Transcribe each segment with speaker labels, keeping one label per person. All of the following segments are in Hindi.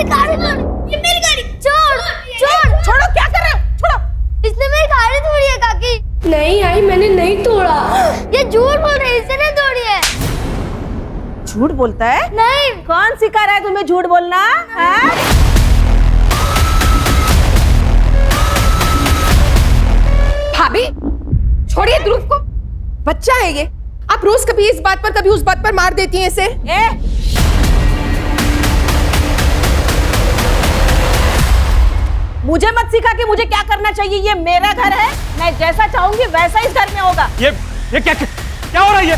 Speaker 1: गाड़ी तोड़ी। ये मेरी गाड़ी। छोड़।
Speaker 2: छोड़ो, क्या कर रहे हो? छोड़ो।
Speaker 1: इसने मेरी गाड़ी तोड़ी है काकी।
Speaker 3: नहीं आई, मैंने नहीं तोड़ा।
Speaker 1: ये झूठ बोल रही है, इसने तोड़ी है।
Speaker 2: झूठ बोलता है?
Speaker 1: नहीं।
Speaker 2: कौन सिखा रहा है तुम्हें झूठ बोलना? हाँ?
Speaker 4: भाभी छोड़िए ध्रुव को, बच्चा है ये। आप रोज कभी इस बात पर कभी उस बात पर मार देती हैं इसे।
Speaker 2: मुझे मत सिखा कि मुझे क्या करना चाहिए। ये मेरा घर है, मैं जैसा चाहूंगी वैसा इस घर में होगा।
Speaker 5: ये क्या हो रहा है ये?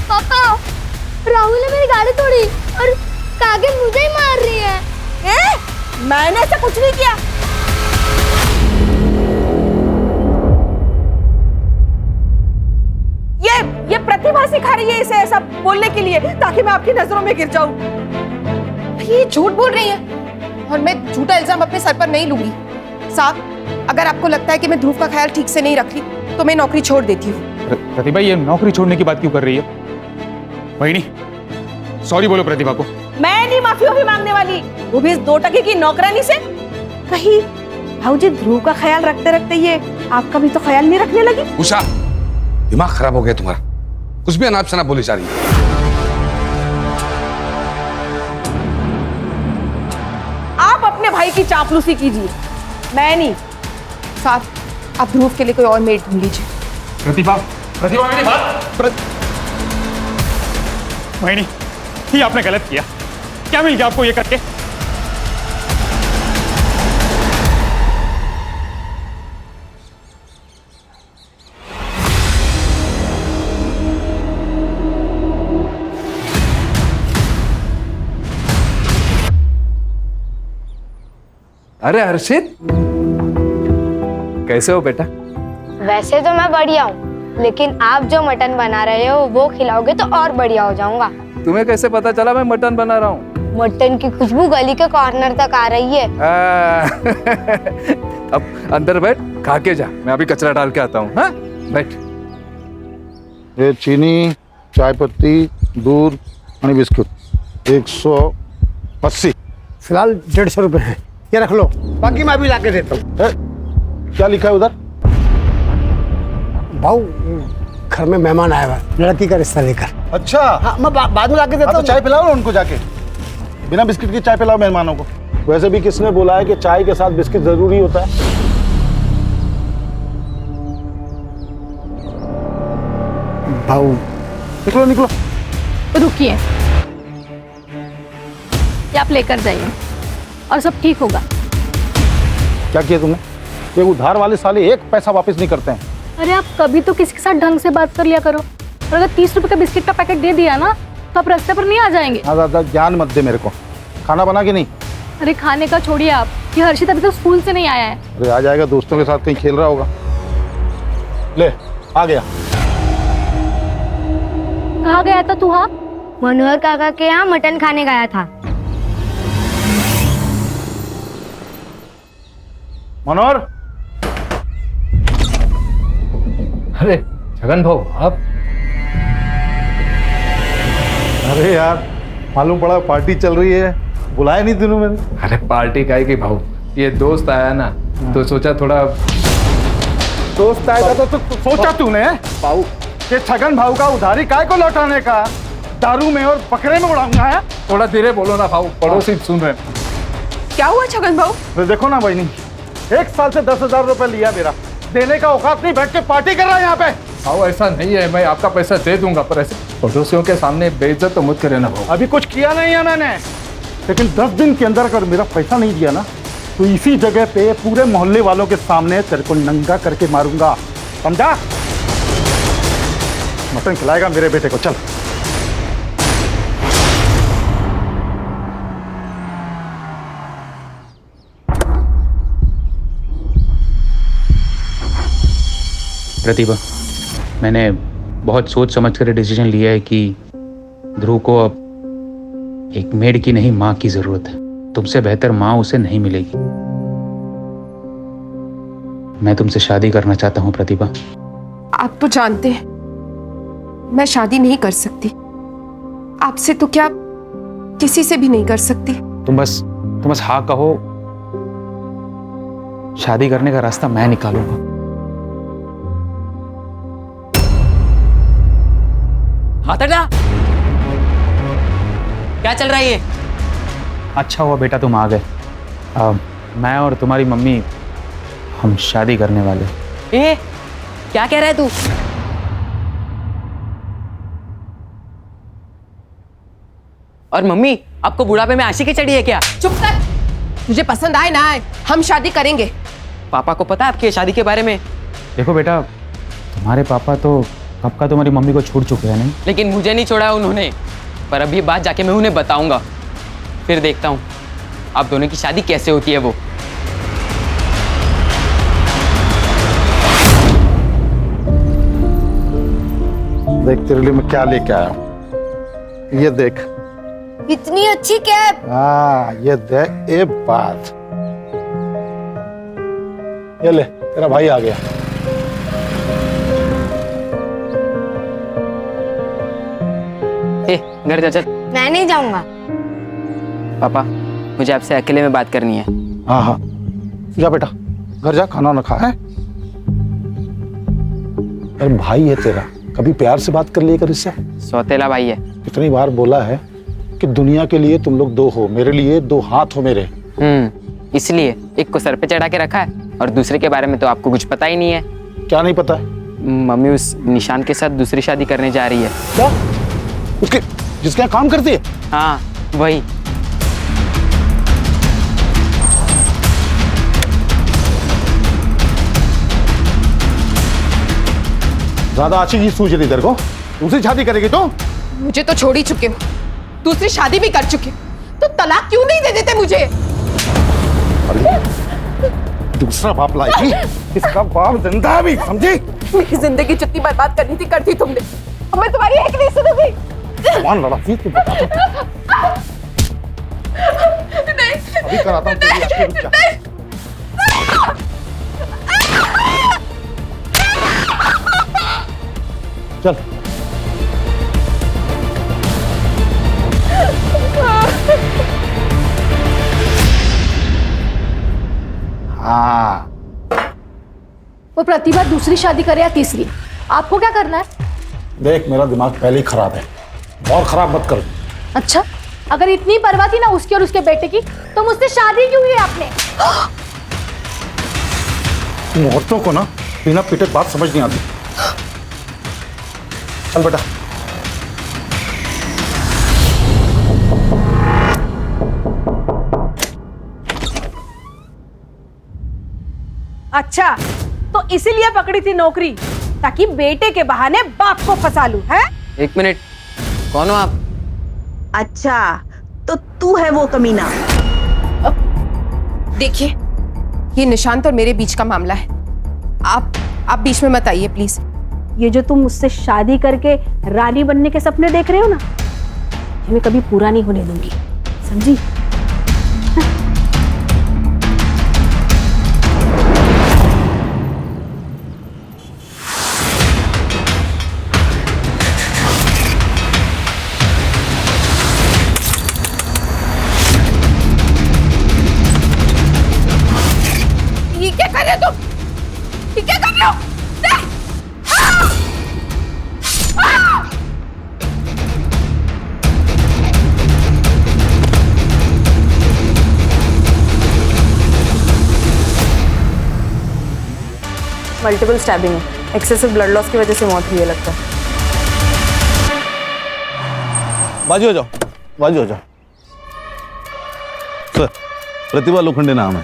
Speaker 1: पापा, राहुल ने मेरी गाड़ी तोड़ी और काकी मुझे ही मार रही है।
Speaker 2: मैंने ऐसा कुछ नहीं किया। ये प्रतिभा सिखा रही है इसे ऐसा बोलने के लिए, ताकि मैं आपकी नजरों में गिर जाऊं।
Speaker 4: ये झूठ बोल रही है और मैं झूठा इल्जाम अपने सर पर नहीं लूंगी। साहब, अगर आपको लगता है कि मैं ध्रुव का ख्याल ठीक से नहीं रख रही तो मैं नौकरी छोड़ देती हूँ।
Speaker 5: प्रतिभा, ये नौकरी छोड़ने की बात क्यों कर रही है? वहीनी, सॉरी बोलो प्रतिभा को।
Speaker 2: मैं नहीं माफी मांगने वाली, वो भी इस 2 टके की नौकरानी से। कहीं भाऊजी ध्रुव का ख्याल रखते रखते ये आपका भी तो ख्याल नहीं रखने लगी?
Speaker 6: उषा, दिमाग खराब हो गया तुम्हारा, कुछ भी अनाप शनाप बोली जा रही है।
Speaker 2: आप अपने भाई की चापलूसी कीजिए, मैं नहीं।
Speaker 4: साहब, आप ध्रुव के लिए कोई और मेड ढूंढ लीजिए।
Speaker 5: प्रतिभा, मेरी बात। वहीनी, ये आपने गलत किया। क्या मिल गया आपको ये करके?
Speaker 7: अरे हर्षित, कैसे हो बेटा?
Speaker 1: वैसे तो मैं बढ़िया हूँ, लेकिन आप जो मटन बना रहे हो वो खिलाओगे तो और बढ़िया हो जाऊंगा।
Speaker 7: तुम्हें कैसे पता चला मैं मटन बना रहा हूँ?
Speaker 1: मटन की खुशबू गली के कॉर्नर तक आ रही है।
Speaker 7: अब अंदर बैठ, खा के जा, मैं अभी कचरा डाल के आता हूँ। हाँ, बैठ।
Speaker 8: ये चीनी, चाय पत्ती, दूध और बिस्कुट 180।
Speaker 9: फिलहाल 150 रुपए है, ये रख लो, बाकी मैं भी लाके देता हूँ।
Speaker 8: क्या लिखा है उधर?
Speaker 9: भाऊ, घर में मेहमान आया हुआ है, लड़की का रिश्ता लेकर।
Speaker 8: अच्छा,
Speaker 9: हाँ, मैं बाद में लाके देता
Speaker 8: तो
Speaker 9: हूँ।
Speaker 8: चाय पिलाओ ना उनको जाके, बिना बिस्किट की चाय पिलाओ मेहमानों को। वैसे भी किसने बोला है कि चाय के साथ बिस्किट जरूरी होता है?
Speaker 9: भाऊ,
Speaker 8: निकलो निकलो।
Speaker 3: रुकिए, ये आप लेकर जाइए और सब ठीक होगा।
Speaker 8: क्या किया तुमने? ये उधार वाले साले 1 पैसा वापस नहीं करते हैं।
Speaker 3: अरे आप कभी तो किसी के साथ ढंग से बात कर लिया करो। और अगर 30 रुपए का बिस्किट का पैकेट दे दिया ना तो आप रास्ते पर नहीं आ जाएंगे।
Speaker 8: ज़्यादा ज्ञान मत दे मेरे को। खाना बना के नहीं?
Speaker 3: अरे खाने का छोड़िए आप, ये हर्षित अभी तो स्कूल से नहीं आया है।
Speaker 8: अरे आ जाएगा, दोस्तों के साथ कहीं खेल रहा होगा। ले, आ गया।
Speaker 3: कहाँ गया था तू? हाँ,
Speaker 1: मनोहर काका के यहाँ मटन खाने गया था।
Speaker 8: मनोहर,
Speaker 7: अरे छगन भाऊ, आप?
Speaker 8: अरे यार, मालूम पड़ा पार्टी चल रही है, बुलाया नहीं तूने मैंने।
Speaker 7: अरे पार्टी काहे की भाऊ, ये दोस्त आया ना तो सोचा थोड़ा।
Speaker 8: दोस्त आएगा तो सोचा तूने भाऊ कि छगन भाऊ का उधारी काय को लौटाने का? दारू में और बकरे में उड़ाऊंगा है?
Speaker 7: थोड़ा धीरे बोलो ना भाऊ, पड़ोसी सुन रहे हैं।
Speaker 4: क्या हुआ छगन भाऊ?
Speaker 8: तो देखो ना बहनी, 1 साल से 10,000 रुपए लिया मेरा, देने का औकात नहीं, बैठ के पार्टी कर रहा है यहाँ पे।
Speaker 7: भाऊ ऐसा नहीं है, मैं आपका पैसा दे दूंगा, पर ऐसे पड़ोसियों के सामने बेइज्जत तो मत करे ना भाऊ।
Speaker 8: अभी कुछ किया नहीं है मैंने, लेकिन 10 दिन के अंदर अगर मेरा पैसा नहीं दिया ना तो इसी जगह पे पूरे मोहल्ले वालों के सामने तेरे को नंगा करके मारूंगा, समझा? मटन खिलाएगा मेरे बेटे को, चल।
Speaker 5: प्रतिभा, मैंने बहुत सोच समझ कर डिसीजन लिया है कि ध्रुव को अब एक मेड की नहीं, माँ की जरूरत है। तुमसे बेहतर माँ उसे नहीं मिलेगी। मैं तुमसे शादी करना चाहता हूँ प्रतिभा।
Speaker 4: आप तो जानते हैं मैं शादी नहीं कर सकती। आपसे तो क्या, किसी से भी नहीं कर सकती।
Speaker 5: तुम बस हाँ कहो, शादी करने का रास्ता मैं निकालूंगा।
Speaker 10: हाथ हटा। क्या चल रहा है ये?
Speaker 5: अच्छा हुआ बेटा तुम आ गए। मैं और तुम्हारी मम्मी हम शादी करने वाले।
Speaker 10: ए, क्या कह रहा है तू? और मम्मी, आपको बुढ़ापे में आशिकी चढ़ी है क्या?
Speaker 4: चुप कर। तुझे पसंद आए ना आए, हम शादी करेंगे।
Speaker 10: पापा को पता है आपकी शादी के बारे में?
Speaker 5: देखो बेटा, तुम्हारे पापा तो कब का तुम्हारी मम्मी को छोड़ चुके हैं नहीं?
Speaker 10: लेकिन मुझे नहीं छोड़ा उन्होंने। पर अब ये बात जाके मैं उन्हें बताऊंगा, फिर देखता हूँ आप दोनों की शादी कैसे होती है। वो
Speaker 8: देख तेरे लिए मैं क्या लेके आया हूँ। ये देख।
Speaker 1: इतनी अच्छी कैप।
Speaker 8: हाँ ये देख, ये बात। ये ले, तेरा भाई आ गया।
Speaker 10: ए, घर जा चल।
Speaker 1: मैं नहीं जाऊंगा।
Speaker 10: पापा, मुझे आपसे अकेले में बात करनी है।
Speaker 8: हाँ हाँ, जा बेटा, घर जा, खाना ना खा है। अरे भाई है तेरा, कभी प्यार से बात कर लिया कर इससे।
Speaker 10: सौतेला भाई है।
Speaker 8: कितनी बार बोला है कि दुनिया के लिए तुम लोग दो हो, मेरे लिए दो हाथ हो मेरे।
Speaker 10: इसलिए एक को सर पे चढ़ा के रखा है और दूसरे के बारे में तो आपको कुछ पता ही नहीं है।
Speaker 8: क्या नहीं पता है?
Speaker 10: मम्मी उस निशान के साथ दूसरी शादी करने जा रही है।
Speaker 8: क्या? उसके जिसके यहाँ काम करती है?
Speaker 10: हाँ वही।
Speaker 8: ज्यादा आशिकी सूझ रही तेरे को? दूसरी शादी करेगी तो?
Speaker 4: मुझे तो छोड़ ही चुके हो, दूसरी शादी भी कर चुके हो, तो तलाक क्यों नहीं दे देते मुझे?
Speaker 8: अरे दूसरा बाप लाएगी, इसका बाप जिंदा भी, समझी?
Speaker 4: मेरी जिंदगी जितनी बर्बाद करनी थी कर दी तुमने, अब मैं तुम्हारी एक नहीं सुनूंगी।
Speaker 8: मान लड़ा थी तू, बता दो। अभी कराता हूँ तेरी आखिर, रुक जा। चल। हाँ,
Speaker 3: वो प्रतिभा दूसरी शादी करे या तीसरी, आपको क्या करना है?
Speaker 8: देख मेरा दिमाग पहले ही खराब है, और खराब मत कर।
Speaker 3: अच्छा, अगर इतनी परवाह थी ना उसकी और उसके बेटे की, तो मुझसे शादी क्यों की आपने?
Speaker 8: तुम औरतों को ना बिना पीटे बात समझ नहीं आती। चल बेटा।
Speaker 2: अच्छा, तो इसीलिए पकड़ी थी नौकरी, ताकि बेटे के बहाने बाप को फंसा लूं, है?
Speaker 10: एक मिनट, कौन हो आप?
Speaker 2: अच्छा, तो तू है वो कमीना।
Speaker 4: देखिए, ये निशांत और मेरे बीच का मामला है, आप बीच में मत आइए प्लीज।
Speaker 2: ये जो तुम मुझसे शादी करके रानी बनने के सपने देख रहे हो ना, ये मैं कभी पूरा नहीं होने दूंगी, समझी?
Speaker 4: ये क्या कर रहे हो तुम? ये क्या कर रहे हो?
Speaker 2: मल्टीपल स्टैबिंग है, एक्सेसिव ब्लड लॉस की वजह से मौत हुई है लगता है।
Speaker 11: बाजू हो जाओ, बाजू हो जाओ। सर, प्रतिभा लोखंडे नाम है,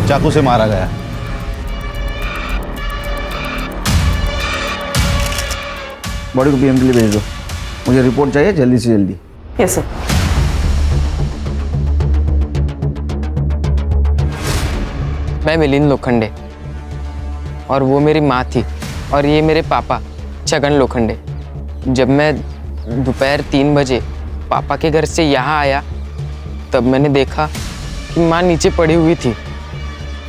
Speaker 11: चाकू से मारा गया। बॉडी को पीएम के लिए भेज दो, मुझे रिपोर्ट चाहिए जल्दी से जल्दी।
Speaker 2: Yes sir.
Speaker 10: मैं मिलिंद लोखंडे और वो मेरी माँ थी, और ये मेरे पापा छगन लोखंडे। जब मैं दोपहर 3 बजे पापा के घर से यहाँ आया, तब मैंने देखा कि माँ नीचे पड़ी हुई थी।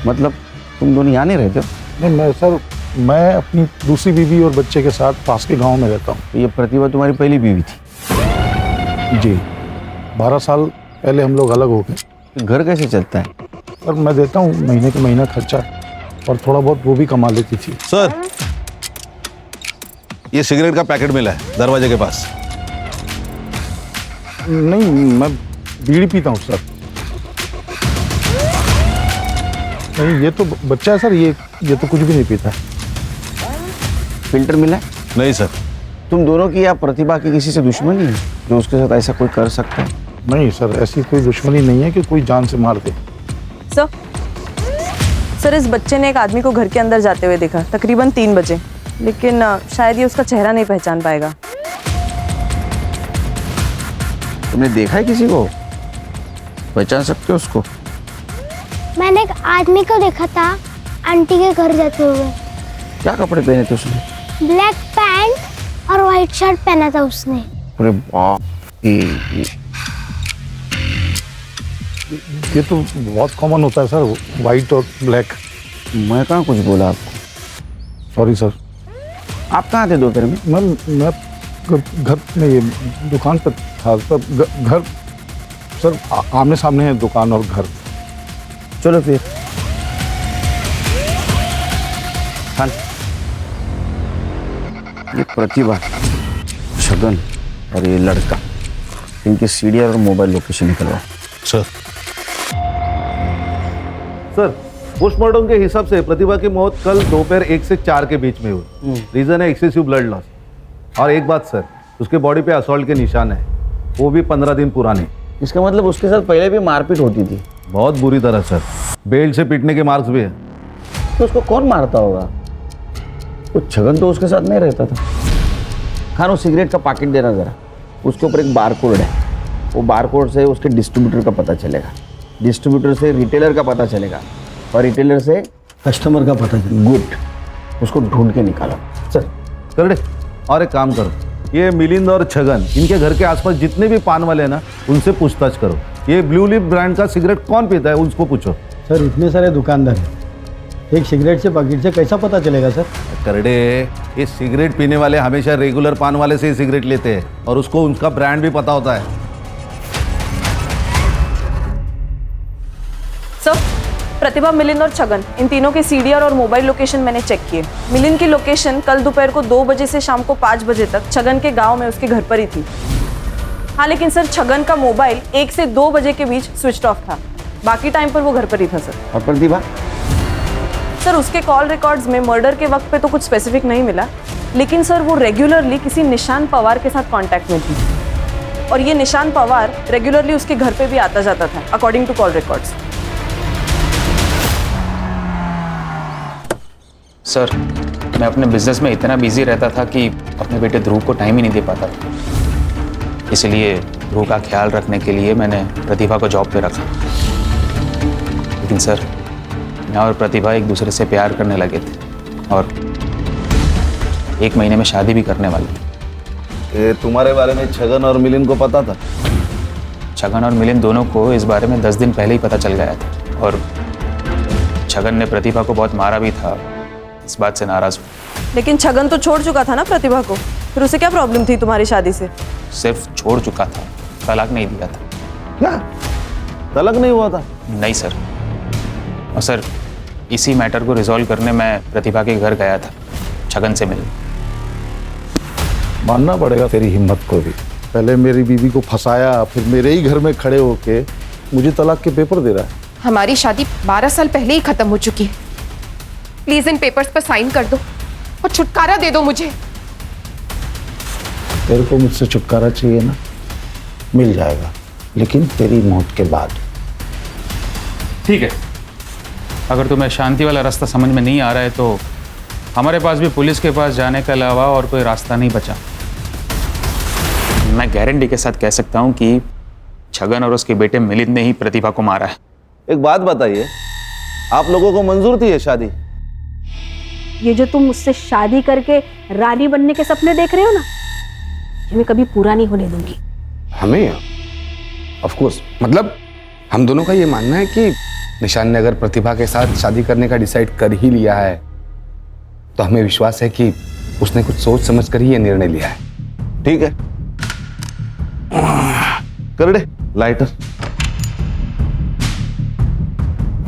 Speaker 11: मतलब तुम दोनों यहाँ नहीं रहते हो?
Speaker 8: नहीं मैं सर, मैं अपनी दूसरी बीवी और बच्चे के साथ पास के गांव में रहता हूँ।
Speaker 11: ये प्रतिभा तुम्हारी पहली बीवी थी?
Speaker 8: जी, 12 साल पहले हम लोग अलग हो गए।
Speaker 11: घर कैसे चलता है?
Speaker 8: पर मैं देता हूँ महीने के महीना खर्चा, और थोड़ा बहुत वो भी कमा लेती थी।
Speaker 12: सर, ये सिगरेट का पैकेट मिला है दरवाजे के पास।
Speaker 8: नहीं, मैं बीड़ी पीता हूँ सर। नहीं, ये तो बच्चा है सर, ये तो कुछ भी नहीं पीता।
Speaker 11: फिल्टर मिला है?
Speaker 12: नहीं सर।
Speaker 11: तुम दोनों की या प्रतिभा की किसी से दुश्मनी है जो उसके साथ ऐसा कोई कर सकता है?
Speaker 8: नहीं सर, ऐसी कोई दुश्मनी नहीं है कि कोई जान से मार दे।
Speaker 2: सर, इस बच्चे ने एक आदमी को घर के अंदर जाते हुए देखा तकरीबन 3 बजे, लेकिन शायद ये उसका चेहरा नहीं पहचान पाएगा।
Speaker 11: तुमने देखा है किसी को? पहचान सकते हो उसको?
Speaker 1: मैंने एक आदमी को देखा था आंटी के घर जाते हुए।
Speaker 11: क्या कपड़े पहने थे उसने?
Speaker 1: ब्लैक पैंट और व्हाइट शर्ट पहना था उसने।
Speaker 11: अरे बाप,
Speaker 8: ये तो बहुत कॉमन होता है सर, वाइट और ब्लैक।
Speaker 11: मैं कहाँ कुछ बोला आपको?
Speaker 8: Sorry sir.
Speaker 11: आप कहाँ थे दोपहर में?
Speaker 8: मैं घर में, ये दुकान पर था सर। घर सर आमने सामने है दुकान और घर।
Speaker 11: चलो फिर। हाँ, ये प्रतिभा, छगन और ये लड़का, इनके सीडीआर और मोबाइल लोकेशन निकलवाओ।
Speaker 12: सर,
Speaker 13: सर, पोस्टमार्टम के हिसाब से प्रतिभा की मौत कल दोपहर 1 से 4 के बीच में हुई। रीजन है एक्सेसिव ब्लड लॉस। और एक बात सर, उसके बॉडी पे असॉल्ट के निशान है, वो भी 15 दिन पुराने।
Speaker 11: इसका मतलब उसके साथ पहले भी मारपीट होती थी?
Speaker 13: बहुत बुरी तरह सर, बेल्ट से पीटने के मार्क्स भी है।
Speaker 11: तो उसको कौन मारता होगा? वो छगन तो उसके साथ नहीं रहता था। खान, वो सिगरेट का पैकेट देना जरा, उसके ऊपर एक बार कोड है। वो बार कोड से उसके डिस्ट्रीब्यूटर का पता चलेगा, डिस्ट्रीब्यूटर से रिटेलर का पता चलेगा, और रिटेलर से कस्टमर का पता चलेगा। गुड, उसको ढूंढ के निकालो सर।
Speaker 13: कर दे। और एक काम करो, ये मिलिंद और छगन, इनके घर के आसपास जितने भी पान वाले हैं ना, उनसे पूछताछ करो। ये ब्लू लिप ब्रांड का सिगरेट कौन पीता है, उसको पूछो।
Speaker 9: सर, इतने सारे दुकानदार हैं, एक सिगरेट से पैकेट से कैसा पता चलेगा सर?
Speaker 13: करडे, ये सिगरेट पीने वाले हमेशा रेगुलर पान वाले से ही सिगरेट लेते हैं, और उसको उनका ब्रांड भी पता होता है।
Speaker 2: सर, प्रतिभा, मिलिंद और छगन, इन तीनों के सीडीआर और मोबाइल लोकेशन मैंने चेक किए। मिलिंद की लोकेशन कल दोपहर को 2 बजे से शाम को 5 बजे तक छगन के गांव में उसके घर पर ही थी। हाँ, लेकिन सर, छगन का मोबाइल 1 से 2 बजे के बीच स्विच ऑफ था। बाकी टाइम पर वो घर पर ही था सर।
Speaker 11: और प्रतिभा?
Speaker 2: सर, उसके कॉल रिकॉर्ड्स में मर्डर के वक्त पे तो कुछ स्पेसिफिक नहीं मिला, लेकिन सर वो रेगुलरली किसी निशान पवार के साथ कांटेक्ट में थी, और ये निशान पवार रेगुलरली उसके घर पे भी आता जाता था according to call records.
Speaker 5: Sir, मैं अपने बिजनेस में इतना बिजी रहता था कि अपने बेटे ध्रुव को टाइम ही नहीं दे पाता था। इसलिए ध्रुव का ख्याल रखने के लिए मैंने प्रतिभा को जॉब पे रखा। लेकिन सर, मैं और प्रतिभा एक दूसरे से प्यार करने लगे थे, और 1 महीने में शादी भी करने वाले थे।
Speaker 13: ये तुम्हारे बारे में छगन और मिलिंद को पता था?
Speaker 5: छगन और मिलिंद दोनों को इस बारे में 10 दिन पहले ही पता चल गया था, और छगन ने प्रतिभा को बहुत मारा भी था। इस बात से नाराज हूँ।
Speaker 2: लेकिन छगन तो छोड़ चुका था ना प्रतिभा को, फिर उसे क्या प्रॉब्लम थी तुम्हारी शादी से?
Speaker 5: सिर्फ छोड़ चुका था, तलाक नहीं दिया था।
Speaker 13: क्या तलाक नहीं हुआ था?
Speaker 5: नहीं सर। और सर, इसी मैटर को रिजॉल्व करने मैं प्रतिभा के घर गया था, छगन से मिलने।
Speaker 8: मानना पड़ेगा तेरी हिम्मत को भी। पहले मेरी बीवी को फंसाया, फिर मेरे ही घर में खड़े होके मुझे तलाक के पेपर दे रहा है।
Speaker 4: हमारी शादी 12 साल पहले ही खत्म हो चुकी है। प्लीज इन पेपर्स पर साइन कर दो और छुटकारा दे दो मुझे।
Speaker 8: तेरे को मुझसे छुटकारा चाहिए ना, मिल जाएगा, लेकिन तेरी मौत के बाद।
Speaker 5: ठीक है, अगर तुम्हें शांति वाला रास्ता समझ में नहीं आ रहा है तो हमारे पास भी पुलिस के पास जाने के अलावा और कोई रास्ता नहीं बचा। मैं गारंटी के साथ कह सकता हूँ कि छगन और उसके बेटे मिलिंद ने ही प्रतिभा को मारा है।
Speaker 13: एक बात बताइए, आप लोगों को मंजूर थी ये शादी?
Speaker 2: ये जो तुम मुझसे शादी करके रानी बनने के सपने देख रहे हो ना, ये मैं कभी पूरा नहीं होने दूंगी।
Speaker 6: हमें ऑफ कोर्स, मतलब हम दोनों का ये मानना है कि निशान ने अगर प्रतिभा के साथ शादी करने का डिसाइड कर ही लिया है तो हमें विश्वास है कि उसने कुछ सोच समझ कर ही ये निर्णय लिया है।
Speaker 13: ठीक है, कर दे लाइटर।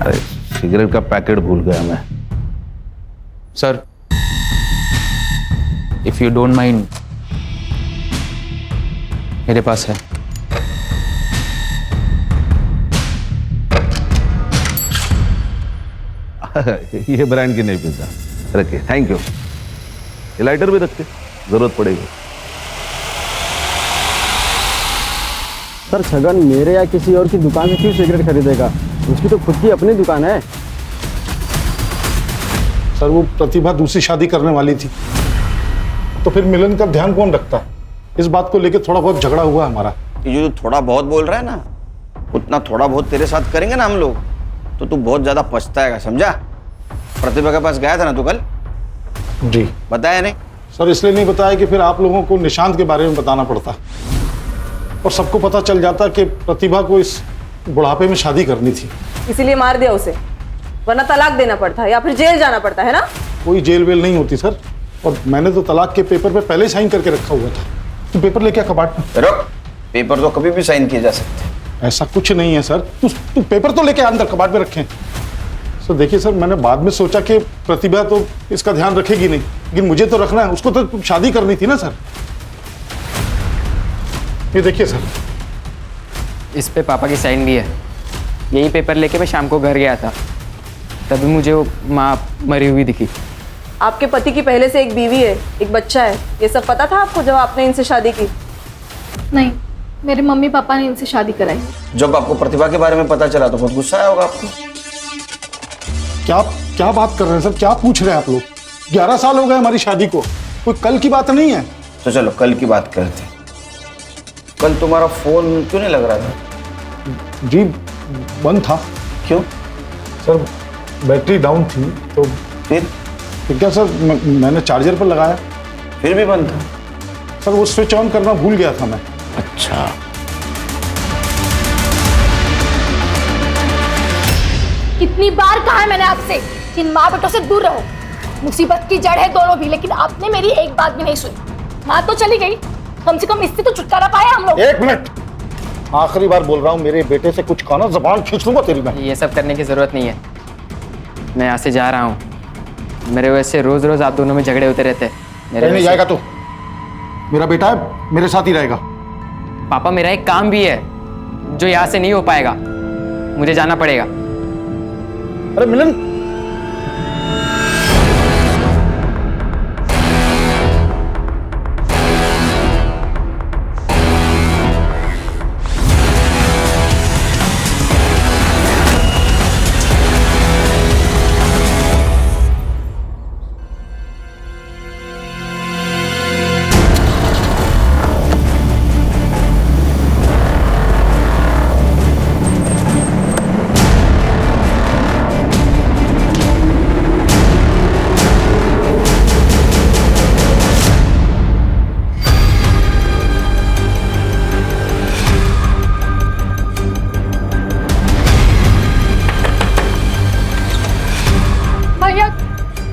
Speaker 13: अरे सिगरेट का पैकेट भूल गया मैं।
Speaker 5: Sir, if you don't mind, मेरे पास है।
Speaker 13: ये ब्रांड की नहीं पिज्जा, रखिए, थैंक यू। ये लाइटर भी रखते, जरूरत पड़ेगी।
Speaker 9: सर छगन मेरे या किसी और की दुकान से क्यों सिगरेट खरीदेगा? उसकी तो खुद की अपनी दुकान है।
Speaker 8: सर वो प्रतिभा दूसरी शादी करने वाली थी, तो फिर मिलन का ध्यान कौन रखता है? इस बात को लेकर थोड़ा बहुत झगड़ा हुआ हमारा।
Speaker 11: ये जो थोड़ा बहुत बोल रहा है ना, उतना थोड़ा बहुत तेरे साथ करेंगे ना हम लोग, तो तू बहुत ज्यादा पछताएगा, समझा? प्रतिभा के पास गया था ना तू कल?
Speaker 8: जी।
Speaker 11: बताया नहीं?
Speaker 8: सर इसलिए नहीं बताया कि फिर आप लोगों को निशांत के बारे में बताना पड़ता और सबको पता चल जाता कि प्रतिभा को इस बुढ़ापे में शादी करनी थी।
Speaker 2: इसीलिए मार दिया उसे, वरना तलाक देना पड़ता या फिर जेल जाना पड़ता है ना?
Speaker 8: कोई जेल वेल नहीं होती सर, और मैंने तो तलाक के पेपर पे पहले साइन करके रखा हुआ था। तो पेपर लेके आ कबाड़ में।
Speaker 11: रुक, पेपर तो कभी भी साइन किए जा सकते हैं।
Speaker 8: ऐसा कुछ नहीं है सर, तू पेपर तो लेके अंदर कबाड़ में रखें। सर देखिए सर, मैंने बाद में सोचा कि प्रतिभा तो इसका ध्यान रखेगी नहीं, लेकिन मुझे तो रखना है, उसको तो शादी करनी थी ना सर। ये देखिए सर,
Speaker 10: इस पे पापा की साइन भी है। यही पेपर लेके मैं शाम को घर गया था, तभी मुझे वो माँ मरी हुई दिखी।
Speaker 2: आपके पति की पहले से एक बीवी है, एक बच्चा है, ये सब पता था आपको जब आपने इनसे शादी की?
Speaker 3: नहीं, मेरे मम्मी पापा ने इनसे शादी कराई।
Speaker 11: जब आपको प्रतिभा के बारे में पता चला तो बहुत गुस्सा आया होगा आपको।
Speaker 8: क्या बात कर रहे हैं सर? क्या पूछ रहे हैं आप लोग? 11 साल हो गए हमारी शादी को, कोई कल की बात नहीं है।
Speaker 11: तो चलो कल की बात करते हैं। कल तुम्हारा फोन क्यों नहीं लग रहा था?
Speaker 8: जी बंद था।
Speaker 11: क्यों?
Speaker 8: सर बैटरी डाउन थी। तो
Speaker 11: फिर
Speaker 8: क्या सर, मैंने चार्जर पर लगाया,
Speaker 11: फिर भी बंद था।
Speaker 8: सर वो स्विच ऑन करना भूल गया था मैं।
Speaker 11: अच्छा,
Speaker 3: कितनी बार कहा है मैंने आपसे कि इन माँ बेटों से दूर रहो। मुसीबत की जड़ है दोनों भी, लेकिन आपने मेरी एक बात भी नहीं सुनी। माँ तो चली गई, कम से कम इससे तो छुटकारा पाया हम लोग।
Speaker 8: 1 मिनट, आखिरी बार बोल रहा हूँ, मेरे बेटे से कुछ कहना, ज़बान खींच लूंगा तेरी मैं।
Speaker 10: ये सब करने की ज़रूरत नहीं है, मैं यहाँ से जा रहा हूँ। मेरे वजह से रोज़ रोज़ आप दोनों में झगड़े होते रहते हैं।
Speaker 8: नहीं जाएगा तू, मेरा बेटा है, मेरे साथ ही रहेगा।
Speaker 10: पापा मेरा एक काम भी है जो यहाँ से नहीं हो पाएगा, मुझे जाना पड़ेगा।
Speaker 8: अरे मिलन,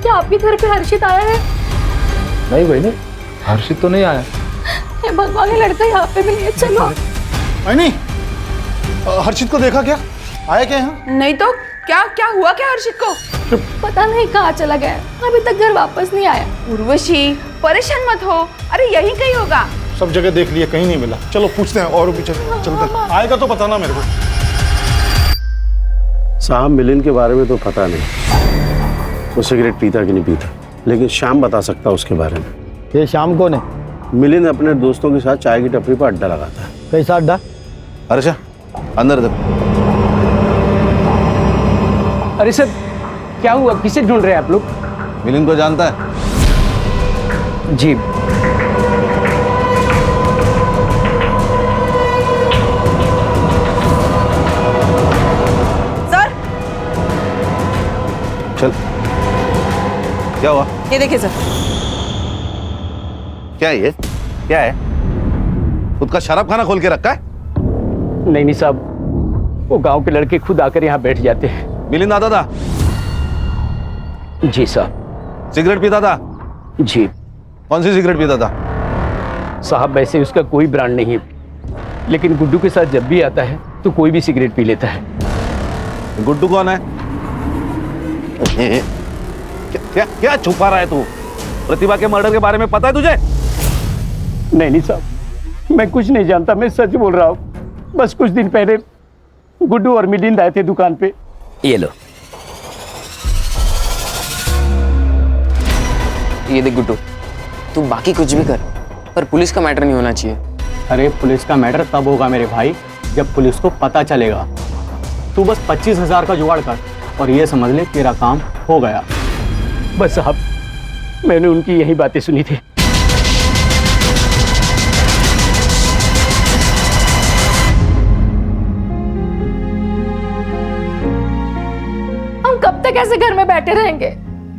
Speaker 3: क्या आपके घर पे हर्षित आया है?
Speaker 7: नहीं बहनी, हर्षित तो नहीं आया।
Speaker 3: हे भगवान, ये लड़का यहाँ पे भी नहीं है। चलो
Speaker 8: नहीं, हर्षित को देखा क्या? आया क्या यहाँ?
Speaker 4: नहीं तो क्या क्या हुआ क्या हर्षित को?
Speaker 3: पता नहीं कहाँ चला गया, अभी तक घर वापस नहीं आया।
Speaker 4: उर्वशी परेशान मत हो, अरे यही कहीं होगा।
Speaker 8: सब जगह देख लिया, कहीं नहीं मिला। चलो पूछते हैं और भी, चलते हैं। आएगा तो बताना मेरे को।
Speaker 14: साहब मिलिन के बारे में तो पता नहीं वो सिगरेट पीता कि नहीं पीता, लेकिन श्याम बता सकता उसके बारे में।
Speaker 9: ये शाम को ने
Speaker 14: मिलिन अपने दोस्तों के साथ चाय की टपरी पर अड्डा लगाता है।
Speaker 9: कैसा अड्डा?
Speaker 13: अर्षा अंदर दे।
Speaker 15: अरे सर क्या हुआ, किसे ढूंढ रहे हैं आप लोग?
Speaker 13: मिलिन को जानता है?
Speaker 15: जी।
Speaker 2: सर
Speaker 13: चल, क्या हुआ?
Speaker 2: ये देखिए सर।
Speaker 13: क्या ये क्या है? खुद का शराब खाना खोल के रखा है?
Speaker 15: नहीं साहब, वो गांव के लड़के खुद आकर यहाँ बैठ जाते हैं।
Speaker 13: मिलिंद आता था?
Speaker 15: जी साहब।
Speaker 13: सिगरेट पीता था?
Speaker 15: जी।
Speaker 13: कौन सी सिगरेट पीता था?
Speaker 15: साहब वैसे उसका कोई ब्रांड नहीं है, लेकिन गुड्डू के साथ जब भी आता है तो कोई भी सिगरेट पी लेता है।
Speaker 13: गुड्डू कौन है? क्या क्या छुपा रहा है तू? प्रतिभा के मर्डर के बारे में पता है तुझे?
Speaker 15: नहीं साहब, मैं कुछ नहीं जानता, मैं सच बोल रहा हूँ। बस कुछ दिन पहले गुड्डू और मिलिंद आए थे दुकान पे।
Speaker 10: ये लो, ये देख गुड्डू, तू बाकी कुछ भी कर पर पुलिस का मैटर नहीं होना चाहिए।
Speaker 15: अरे पुलिस का मैटर तब होगा मेरे भाई जब पुलिस को पता चलेगा। तू बस 25,000 का जुगाड़ कर और ये समझ ले तेरा काम हो गया। बस साहब, मैंने उनकी यही बातें सुनी थी।
Speaker 3: हम कब तक ऐसे घर में बैठे रहेंगे?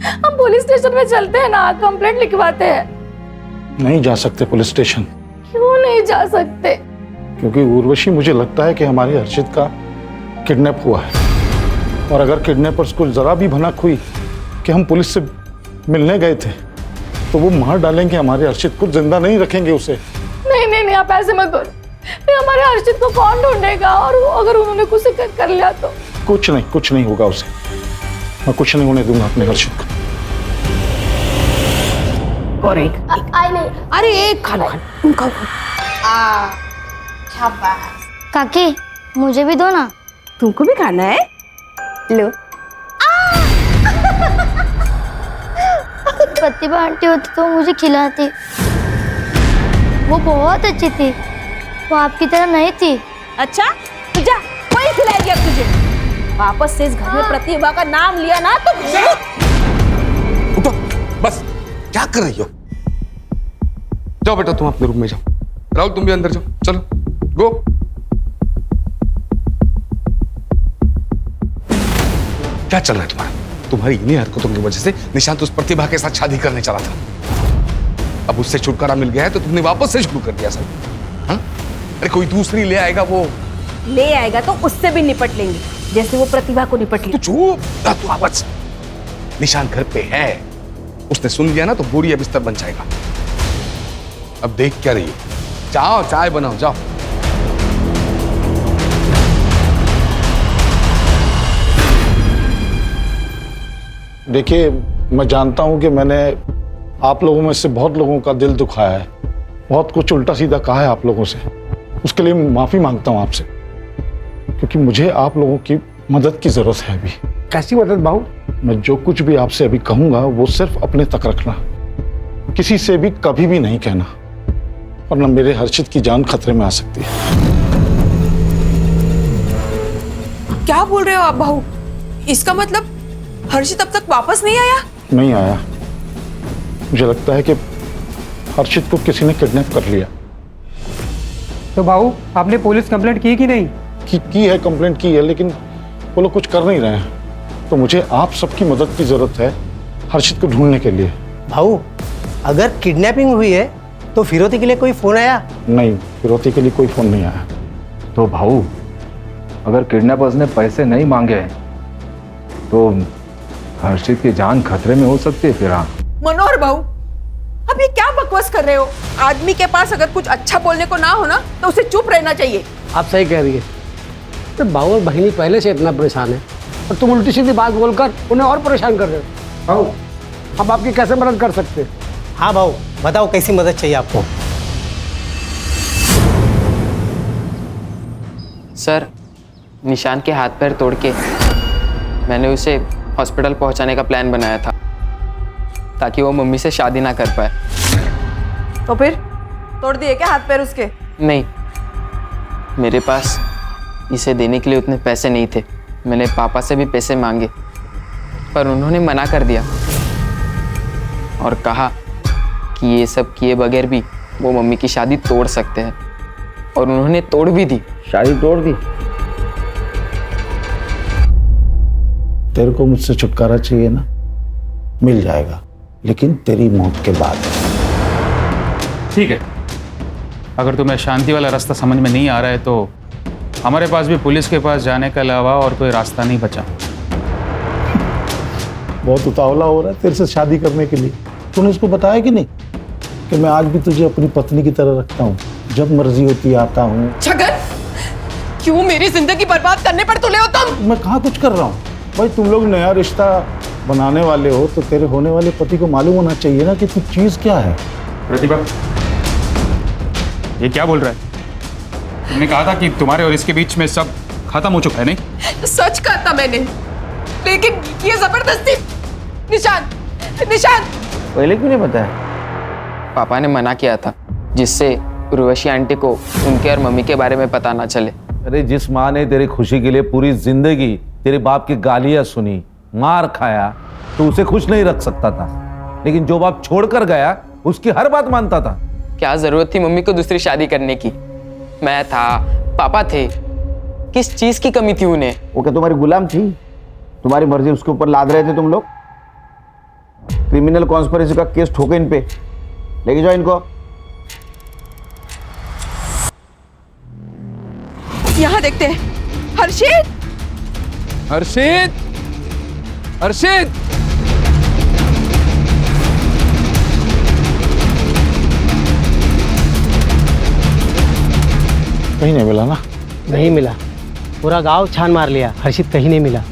Speaker 3: हम पुलिस स्टेशन में चलते हैं ना, कंप्लेंट लिखवाते हैं।
Speaker 8: नहीं जा सकते पुलिस स्टेशन।
Speaker 3: क्यों नहीं जा सकते?
Speaker 8: क्योंकि उर्वशी, मुझे लगता है कि हमारी हर्षित का किडनैप हुआ है, और अगर किडनैपर्स को जरा भी भनक हुई कि हम पुलिस से मिलने गए थे तो वो मार डालेंगे हमारे हर्षित को, जिंदा नहीं रखेंगे उसे।
Speaker 3: नहीं नहीं नहीं, आप ऐसे मत बोलो। फिर हमारे हर्षित को कौन ढूंढेगा? और अगर उन्होंने कुछ कर लिया तो?
Speaker 8: कुछ नहीं होगा उसे। मैं कुछ नहीं होने दूंगा अपने हर्षित को।
Speaker 4: और एक
Speaker 3: आई नहीं।
Speaker 4: अरे एक खाना खाओ। शाबाश।
Speaker 1: काकी मुझे भी दो ना।
Speaker 4: तुमको भी खाना है? लो।
Speaker 1: प्रतिभा आंटी होती तो मुझे खिलाती। वो बहुत अच्छी थी, वो आपकी तरह नहीं थी।
Speaker 4: अच्छा तू जा, वही खिलाएगी अब तुझे। वापस से इस घर में प्रतिभा का नाम लिया ना तो
Speaker 6: उठो, बस क्या कर रही हो? जाओ बेटा, तुम अपने रूम में जाओ। राहुल, तुम भी अंदर जाओ, चलो गो। क्या चल रहा है तुम्हारा? तुम्हारी इन्हीं हरकतों की वजह से निशांत उस प्रतिभा के साथ शादी करने चला था। अब उससे छुटकारा मिल गया है तो तुमने वापस से शुरू कर दिया सब। हाँ? अरे कोई दूसरी ले आएगा, वो
Speaker 4: ले आएगा तो उससे भी निपट लेंगे जैसे वो प्रतिभा को निपट लिया।
Speaker 6: तू चुप, तू आवाज। निशांत घर पे है, उसने सुन लिया ना तो बोरिया बिस्तर बन जाएगा। अब देख क्या रही हो? जाओ चाय बनाओ, जाओ।
Speaker 8: देखिए, मैं जानता हूं कि मैंने आप लोगों में से बहुत लोगों का दिल दुखाया है, बहुत कुछ उल्टा सीधा कहा है आप लोगों से। उसके लिए माफी मांगता हूं आपसे, क्योंकि मुझे आप लोगों की मदद की जरूरत है अभी।
Speaker 15: कैसी मदद बाबू?
Speaker 8: मैं जो कुछ भी आपसे अभी कहूंगा वो सिर्फ अपने तक रखना, किसी से भी कभी भी नहीं कहना, वरना मेरे हर्षित की जान खतरे में आ सकती है।
Speaker 4: क्या बोल रहे हो आप बहू? इसका मतलब हर्षित अब तक वापस नहीं आया?
Speaker 8: नहीं आया। मुझे लगता है कि हर्षित को किसी ने किडनैप कर लिया।
Speaker 16: तो बाबू, आपने पुलिस कंप्लेंट की कि नहीं?
Speaker 8: की है, कंप्लेंट की है, लेकिन वो लोग कुछ कर नहीं रहे हैं। तो मुझे आप सबकी मदद की जरूरत है हर्षित को ढूंढने के लिए।
Speaker 17: भाऊ, अगर किडनैपिंग हुई है तो फिरौती के लिए कोई फोन आया?
Speaker 8: नहीं, फिरौती के लिए कोई फोन नहीं आया।
Speaker 7: तो भाऊ, अगर किडनैपर्स ने पैसे नहीं मांगे तो हर्षित की जान खतरे में हो सकती है। फिर हाँ
Speaker 4: मनोहर भाऊ, अब ये क्या बकवास कर रहे हो? आदमी के पास अगर कुछ अच्छा बोलने को ना हो ना तो उसे चुप रहना चाहिए।
Speaker 17: आप सही कह रही है। तो भाऊ और बहिनी पहले से इतना परेशान है और तुम उल्टी सीधी बात बोलकर उन्हें और परेशान कर रहे हो। भाऊ, अब आपकी कैसे मदद कर सकते? हाँ भाऊ, बताओ कैसी मदद चाहिए आपको?
Speaker 10: सर, निशान के हाथ पैर तोड़ के मैंने उसे हॉस्पिटल पहुंचाने का प्लान बनाया था ताकि वो मम्मी से शादी ना कर पाए।
Speaker 2: तो फिर तोड़ दिए क्या हाथ पैर उसके?
Speaker 10: नहीं, मेरे पास इसे देने के लिए उतने पैसे नहीं थे। मैंने पापा से भी पैसे मांगे पर उन्होंने मना कर दिया और कहा कि ये सब किए बगैर भी वो मम्मी की शादी तोड़ सकते हैं, और उन्होंने तोड़ भी दी।
Speaker 11: शादी तोड़ दी?
Speaker 8: तेरे को मुझसे छुटकारा चाहिए ना, मिल जाएगा, लेकिन तेरी मौत के बाद।
Speaker 5: ठीक है, अगर तुम्हें शांति वाला रास्ता समझ में नहीं आ रहा है तो हमारे पास भी पुलिस के पास जाने के अलावा और कोई रास्ता नहीं बचा।
Speaker 8: बहुत उतावला हो रहा है तेरे से शादी करने के लिए। तूने उसको बताया कि नहीं कि मैं आज भी तुझे अपनी पत्नी की तरह रखता हूँ, जब मर्जी होती आता हूँ।
Speaker 4: छगन, क्यों मेरी जिंदगी बर्बाद करने पर तुले हो तुम?
Speaker 8: मैं कहाँ कुछ कर रहा हूँ भाई, तुम लोग नया रिश्ता बनाने वाले हो तो तेरे होने वाले पति को मालूम होना चाहिए ना कि तू चीज क्या है।
Speaker 5: प्रतिभा, ये क्या बोल रहा है? तुमने कहा था कि तुम्हारे और इसके बीच में सब खत्म हो चुका है, नहीं?
Speaker 4: सच कहा था मैंने, लेकिन ये जबरदस्ती। निशान, निशान,
Speaker 11: पहले क्यों नहीं बताया?
Speaker 10: पापा ने मना किया था जिससे उर्वशी आंटी को उनके और मम्मी के बारे में पता ना चले।
Speaker 13: अरे जिस माँ ने तेरी खुशी के लिए पूरी जिंदगी तेरे बाप की गालियां सुनी, मार खाया, तो उसे खुश नहीं रख सकता था, लेकिन जो बाप छोड़कर गया उसकी हर बात मानता था।
Speaker 10: क्या जरूरत थी मम्मी को दूसरी शादी करने की? मैं था, पापा थे, किस चीज की कमी थी उन्हें?
Speaker 11: वो क्या तुम्हारी गुलाम थी? तुम्हारी मर्जी उसके ऊपर लाद रहे थे तुम लोग? क्रिमिनल कॉन्स्पिरेसी का केस ठोके इन पे, लेके जाओ इनको।
Speaker 4: यहाँ देखते हैं। हर्षित,
Speaker 5: हर्षित, हर्षित!
Speaker 8: कहीं नहीं मिला ना?
Speaker 17: नहीं मिला, पूरा गांव छान मार लिया, हर्षित कहीं नहीं मिला।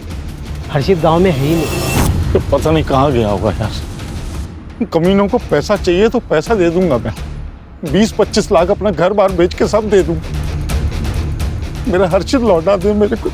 Speaker 17: हर्षित गांव में है ही नहीं।
Speaker 8: तो पता नहीं कहाँ गया होगा यार। कमीनों को पैसा चाहिए तो पैसा दे दूंगा मैं, 20-25 लाख अपना घर बार बेच के सब दे दूंगा। मेरा हर्षित लौटा दे मेरे को।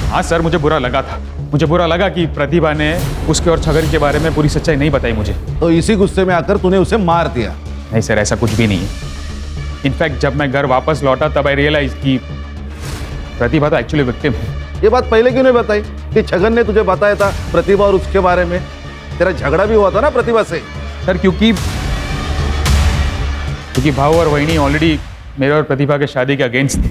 Speaker 5: हाँ सर, मुझे बुरा लगा था। मुझे बुरा लगा कि प्रतिभा ने उसके और छगन के बारे में पूरी सच्चाई नहीं बताई मुझे।
Speaker 13: तो इसी गुस्से में आकर तूने उसे मार दिया?
Speaker 5: नहीं सर, ऐसा कुछ भी नहीं है। इनफैक्ट जब मैं घर वापस लौटा तब आई रियलाइज कि प्रतिभा तो एक्चुअली विक्टिम है।
Speaker 13: ये बात पहले क्यों नहीं बताई कि छगन ने तुझे बताया था प्रतिभा और उसके बारे में? तेरा झगड़ा भी हुआ था ना प्रतिभा से।
Speaker 5: सर क्योंकि भाऊ और वहिनी ऑलरेडी मेरे और प्रतिभा के शादी के अगेंस्ट थे।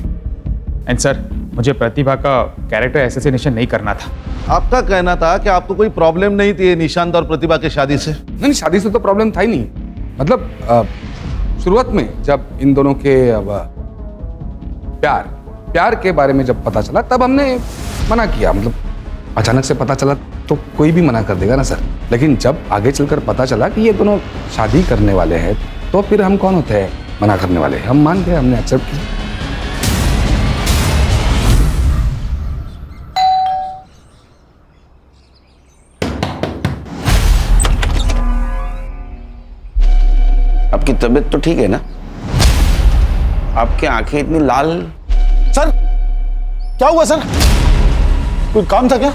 Speaker 5: एंड सर, मुझे प्रतिभा का कैरेक्टर असैसिनेशन नहीं करना था।
Speaker 13: आपका कहना था कि आपको कोई प्रॉब्लम नहीं थी निशांत और प्रतिभा के शादी से?
Speaker 6: नहीं, शादी से तो प्रॉब्लम था ही नहीं। मतलब शुरुआत में जब इन दोनों के प्यार के बारे में जब पता चला तब हमने मना किया। मतलब अचानक से पता चला तो कोई भी मना कर देगा ना सर। लेकिन जब आगे चलकर पता चला कि ये दोनों शादी करने वाले हैं तो फिर हम कौन होते हैं मना करने वाले? हम मान गए, हमने एक्सेप्ट किया।
Speaker 11: आपकी तबीयत तो ठीक है ना? आपकी आंखें इतनी लाल।
Speaker 8: सर क्या हुआ सर? कोई काम था क्या?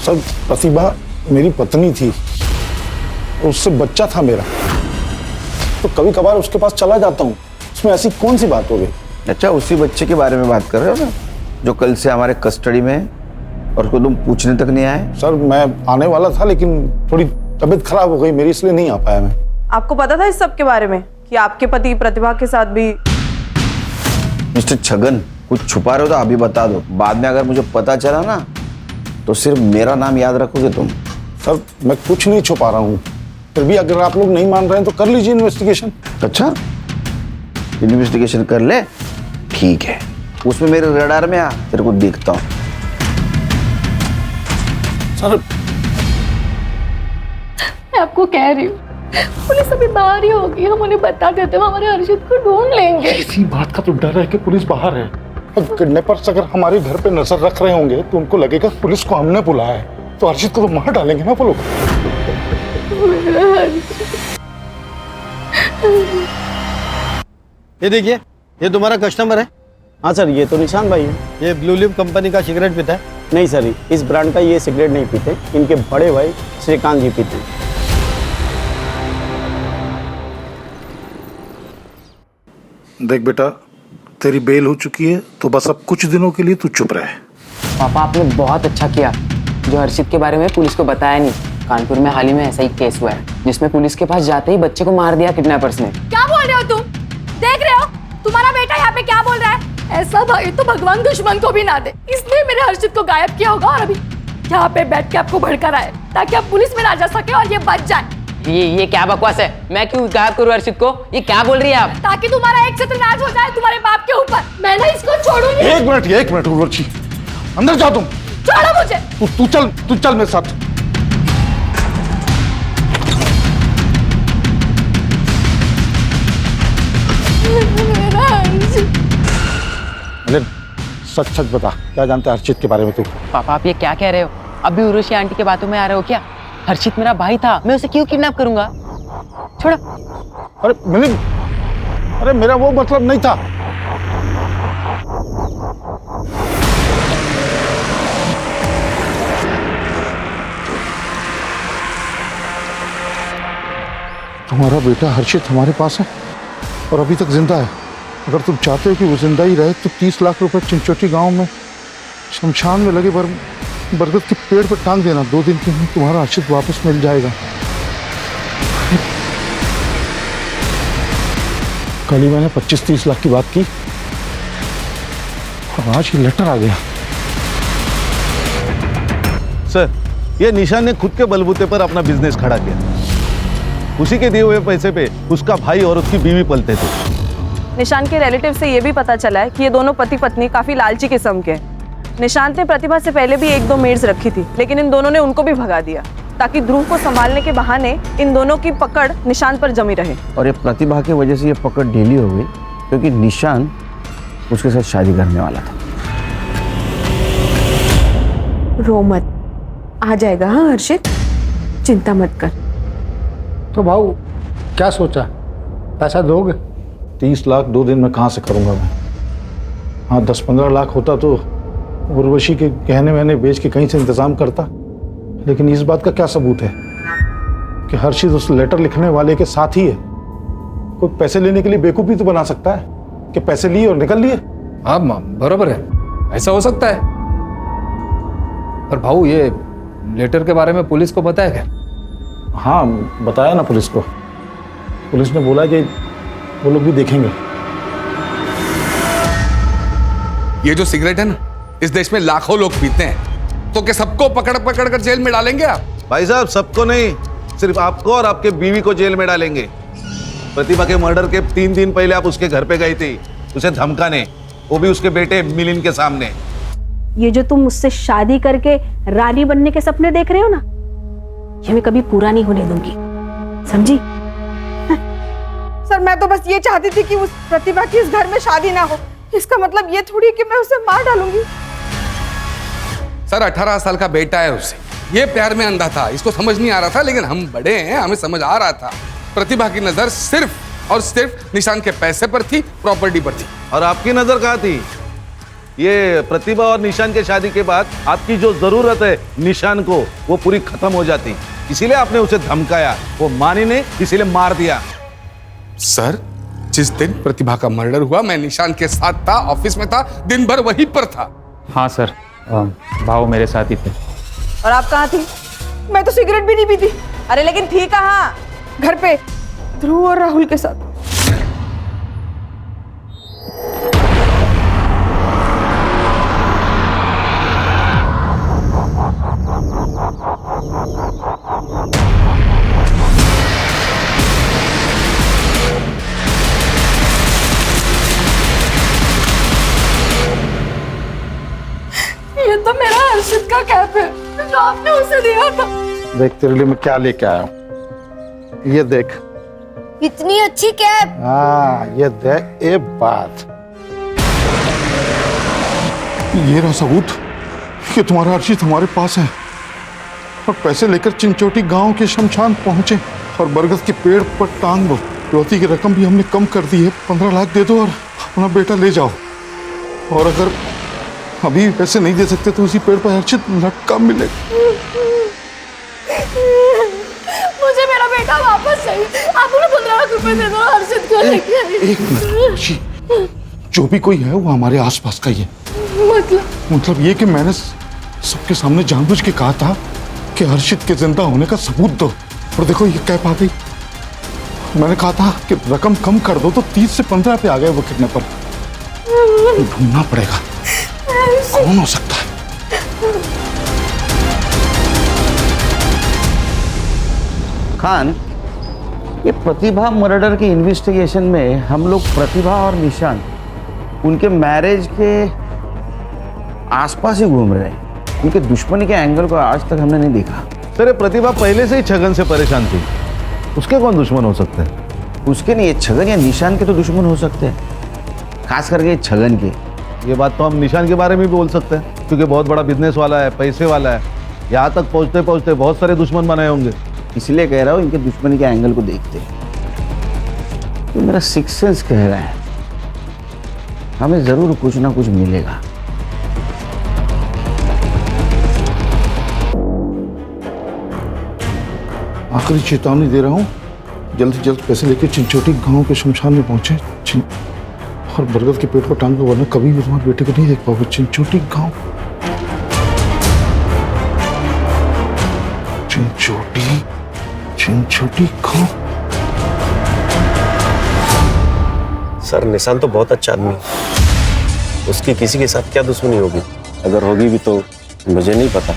Speaker 8: सर प्रतिभा मेरी पत्नी थी, उससे बच्चा था मेरा, तो कभी कभार उसके पास चला जाता हूँ। उसमें ऐसी कौन सी बात हो गई?
Speaker 11: अच्छा, उसी बच्चे के बारे में बात कर रहे हो ना, जो कल से हमारे कस्टडी में है और उसको तुम पूछने तक नहीं आए?
Speaker 8: सर मैं आने वाला था लेकिन थोड़ी तबीयत खराब हो गई मेरी, इसलिए नहीं आ पाया मैं।
Speaker 2: आपको पता था इस सब के बारे में कि आपके पति प्रतिभा के साथ भी?
Speaker 11: मिस्टर छगन, कुछ छुपा रहे हो तो अभी बता दो। बाद में अगर मुझे पता चला ना तो सिर्फ मेरा नाम याद रखोगे तुम।
Speaker 8: सर मैं कुछ नहीं छुपा रहा हूँ, फिर भी अगर आप लोग नहीं मान रहे हैं तो कर लीजिए इन्वेस्टिगेशन।
Speaker 11: अच्छा, इन्वेस्टिगेशन कर ले, ठीक है। उसमें मेरे रडार में आ, तेरे को देखता हूँ।
Speaker 8: सर
Speaker 3: मैं आपको कह रही हूँ, पुलिस अभी बाहर ही होगी, हम उन्हें बता देते हैं, हमारे हर्षित को ढूंढ लेंगे।
Speaker 8: इसी बात का तो डर है कि पुलिस बाहर है। किडनैपर्स अगर हमारे घर पे नजर रख रहे होंगे तो उनको लगेगा पुलिस को हमने बुलाया है, तो हर्षित को तो मार डालेंगे ना वो लोग।
Speaker 9: ये देखिए, ये तुम्हारा कस्टमर है। हाँ सर, ये तो निशान भाई है। ये ब्लू लिप कंपनी का सिगरेट पीता है? नहीं सर, इस ब्रांड का ये सिगरेट नहीं पीते, इनके बड़े भाई श्रीकांत जी पीते हैं।
Speaker 8: देख बेटा, तेरी बेल हो चुकी है तो बस अब कुछ दिनों के लिए तू चुप रहे।
Speaker 10: पापा आपने बहुत अच्छा किया जो हर्षित के बारे में पुलिस को बताया नहीं। कानपुर में हाल ही में ऐसा ही केस हुआ है जिसमें पुलिस के पास जाते ही बच्चे को मार दिया किडनैपर्स ने।
Speaker 3: क्या बोल रहे हो तुम? देख रहे हो तुम्हारा बेटा यहाँ पे क्या बोल रहा है? ऐसा भाई तो भगवान दुश्मन को भी ना दे, इसलिए मेरे हर्षित को गायब किया होगा और अभी यहाँ पे बैठ के आपको भड़का रहा है ताकि आप पुलिस में ना जा सके और ये बच जाए।
Speaker 10: ये क्या बकवास है? मैं क्यों गायब करूं हर्षित को? ये क्या बोल रही है आप?
Speaker 3: ताकि तुम्हारा एक सत्यनाश हो जाए तुम्हारे बाप के ऊपर। मैं ना इसको छोड़ूंगी।
Speaker 8: एक मिनट उर्वशी, अंदर जाओ तुम।
Speaker 3: छोड़ो मुझे।
Speaker 8: तू चल मेरे साथ।
Speaker 3: मेरा हर्षित।
Speaker 8: अरे सच सच बता, क्या जानता है हर्षित के बारे में तू?
Speaker 10: पापा आप ये क्या कह रहे हो? अभी उर्वशी आंटी की बातों में आ रहे हो क्या? हर्षित मेरा भाई था, मैं उसे क्यों किडनैप करूंगा? छोड़ो।
Speaker 8: अरे मिलिंद, अरे मेरा वो मतलब नहीं था। तुम्हारा बेटा हर्षित हमारे पास है और अभी तक जिंदा है। अगर तुम चाहते हो कि वो जिंदा ही रहे तो 30 लाख रुपए चिंचोटी गांव में शमशान में लगे बरगद के पेड़ पर टांग देना। 2 दिन के अंदर तुम्हारा हर्षित वापस मिल जाएगा। कल ही मैंने 25-30 लाख की बात की और आज ये लेटर आ गया।
Speaker 13: सर, ये निशान ने खुद के बलबूते पर अपना बिजनेस खड़ा किया। उसी के दिए हुए पैसे पे उसका भाई और उसकी बीवी पलते थे।
Speaker 2: निशान के रिलेटिव से ये भी पता चला है कि ये दोनों पति पत्नी काफी लालची किस्म के हैं। निशांत ने प्रतिभा से पहले भी 1-2 मेड्स रखी थी, लेकिन इन दोनों ने उनको भी भगा दिया ताकि ध्रुव को संभालने के बहाने इन दोनों की पकड़ निशांत पर जमी रहे।
Speaker 11: और ये प्रतिभा की वजह से ये पकड़ ढीली हो गई क्योंकि निशान उसके साथ शादी करने वाला था।
Speaker 18: रो मत, आ जाएगा। हाँ हर्षित, चिंता मत कर।
Speaker 8: तो भाऊ क्या सोचा, पैसा दोगे? 30 लाख 2 दिन में कहाँ से करूंगा मैं? हाँ 10-15 लाख होता तो उर्वशी के गहने वहने बेच के कहीं से इंतजाम करता, लेकिन इस बात का क्या सबूत है कि हर्षित उस लेटर लिखने वाले के साथ ही है? कोई पैसे लेने के लिए बेवकूफ़ी तो बना सकता है कि पैसे लिए और निकल लिए।
Speaker 6: हाँ बराबर है, ऐसा हो सकता है। पर भाऊ ये लेटर के बारे में पुलिस को पता है क्या?
Speaker 8: हाँ बताया ना पुलिस को। पुलिस ने बोला कि वो लोग भी देखेंगे।
Speaker 6: ये जो सिगरेट है ना, इस देश में लाखों लोग पीते हैं, तो क्या सबको पकड़ पकड़ कर जेल में डालेंगे आप?
Speaker 13: भाई साहब, सबको नहीं, सिर्फ आपको और आपके बीवी को जेल में डालेंगे। प्रतिभा के मर्डर के 3 दिन पहले आप उसके घर पे गई थी उसे धमकाने, वो भी उसके बेटे मिलिंद के सामने।
Speaker 18: ये जो तुम मुझसे शादी करके रानी बनने के सपने देख रहे हो ना, ये मैं कभी पूरा नहीं होने दूंगी, समझी?
Speaker 4: सर मैं तो बस ये चाहती थी कि उस प्रतिभा की इस घर में शादी ना हो। इसका मतलब ये थोड़ी कि मैं उसे मार डालूंगी।
Speaker 6: सर 18 साल का बेटा है उसे, ये प्यार में अंधा था, इसको समझ नहीं आ रहा था, लेकिन हम बड़े हैं, हमें समझ आ रहा था। प्रतिभा की नजर सिर्फ और सिर्फ निशान के पैसे पर थी, प्रॉपर्टी पर थी।
Speaker 13: और आपकी नजर कहाँ थी? ये प्रतिभा और निशान के शादी के बाद आपकी जो जरूरत है निशान को, वो पूरी खत्म हो जाती, इसीलिए आपने उसे धमकाया। वो मानी नहीं, इसीलिए मार दिया।
Speaker 6: सर जिस दिन प्रतिभा का मर्डर हुआ मैं निशान के साथ था, ऑफिस में था, दिन भर वहीं पर था।
Speaker 5: हाँ सर, भाव मेरे साथ ही थे।
Speaker 2: और आप कहाँ थी?
Speaker 4: मैं तो सिगरेट भी नहीं पीती।
Speaker 2: अरे लेकिन थी कहाँ?
Speaker 4: घर पे ध्रुव और राहुल के साथ।
Speaker 3: ये तो मेरा हर्षित का कैप है जो आपने उसे दिया था।
Speaker 8: देख तेरे लिए मैं क्या लेके आया हूँ, ये देख।
Speaker 1: इतनी अच्छी कैप।
Speaker 8: हाँ ये देख, एक बात, ये रहा सबूत कि तुम्हारा हर्षित हमारे पास है और पैसे लेकर चिंचोटी गांव के शमशान पहुंचे और बरगद के पेड़ पर टांग दो। रोटी की रकम भी हमने कम कर दी है, 15 लाख दे दो और अपना बेटा ले जाओ। और अगर अभी पैसे नहीं दे सकते तो उसी पेड़ पर हर्षित लटका मिलेगा।
Speaker 3: मुझे मेरा बेटा वापस चाहिए। आप उन्हें 15 लाख रुपए दे दो, हर्षित को लेके।
Speaker 8: एक मिनट खुशी, जो भी कोई है वो हमारे आसपास का ही है। मतलब ये कि मैंने सबके सामने जानबूझ के कहा था कि हर्षित के जिंदा होने का सबूत दो, और देखो ये कैप आ गई। मैंने कहा था कि रकम कम कर दो तो 30 से 15 पे आ गए वो किडनैपर। ढूंढना पड़ेगा कौन हो सकता है।
Speaker 11: खान, ये प्रतिभा मर्डर के इन्वेस्टिगेशन में हम लोग प्रतिभा और निशान उनके मैरिज के आसपास ही घूम रहे हैं इनके दुश्मनी के एंगल को आज तक हमने नहीं देखा।
Speaker 13: सर ये प्रतिभा पहले से ही छगन से परेशान थी, उसके कौन दुश्मन हो सकते हैं?
Speaker 11: उसके नहीं, छगन या निशान के तो दुश्मन हो सकते हैं, खास करके छगन के।
Speaker 13: ये बात तो हम निशान के बारे में भी बोल सकते हैं, क्योंकि बहुत बड़ा बिजनेस वाला है, पैसे वाला है। यहाँ तक पहुँचते पहुँचते बहुत सारे दुश्मन बनाए होंगे।
Speaker 11: इसलिए कह रहा हूँ इनके दुश्मनी के एंगल को देखते। तो मेरा सिक्स सेंस कह रहा है हमें जरूर कुछ ना कुछ मिलेगा।
Speaker 8: आखिरी चेतावनी दे रहा हूँ, जल्द से जल्द पैसे लेके चिंचोटी गांव के शमशान में पहुंचे और बरगद के पेट पर टांग के, वरना कभी भी तुम्हारे बेटे को नहीं देख पाओगे। चिंचोटी गांव, चिंचोटी गांव।
Speaker 14: सर निशान तो बहुत अच्छा आदमी है, उसकी किसी के साथ क्या दुश्मनी होगी? अगर होगी भी तो मुझे नहीं पता।